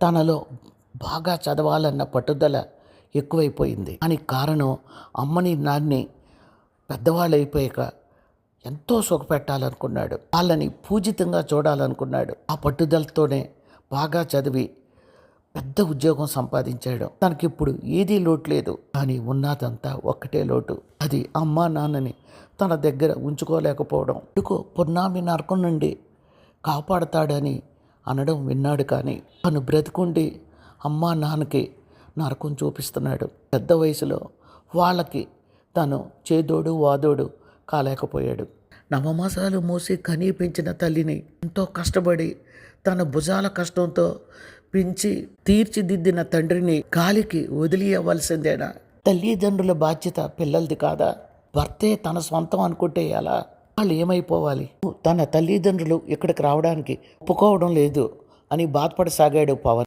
తనలో బాగా చదవాలన్న పట్టుదల ఎక్కువైపోయింది. దానికి కారణం అమ్మని నాన్ని పెద్దవాళ్ళు అయిపోయాక ఎంతో సుఖపెట్టాలనుకున్నాడు. వాళ్ళని పూజితంగా చూడాలనుకున్నాడు. ఆ పట్టుదలతోనే బాగా చదివి పెద్ద ఉద్యోగం సంపాదించాడు. తనకిప్పుడు ఏదీ లోటు లేదు. కానీ ఉన్నదంతా ఒక్కటే లోటు. అది అమ్మా నాన్నని తన దగ్గర ఉంచుకోలేకపోవడం. ఎందుకో పున్నామి నరకం నుండి కాపాడతాడని అనడం విన్నాడు. కానీ తను బ్రతికుండి అమ్మా నాన్నకి నరకం చూపిస్తున్నాడు. పెద్ద వయసులో వాళ్ళకి తను చేదోడు వాదోడు కాలేకపోయాడు. నవమాసాలు మోసి కనీ పెంచిన తల్లిని ఎంతో కష్టపడి తన భుజాల కష్టంతో పెంచి తీర్చిదిద్దిన తండ్రిని గాలికి వదిలి ఇవ్వాల్సిందేనా? తల్లిదండ్రుల బాధ్యత పిల్లలది కాదా? భర్తే తన సొంతం అనుకుంటే ఎలా? వాళ్ళు ఏమైపోవాలి? తన తల్లిదండ్రులు ఇక్కడికి రావడానికి ఒప్పుకోవడం లేదు అని బాధపడసాగాడు పవన్.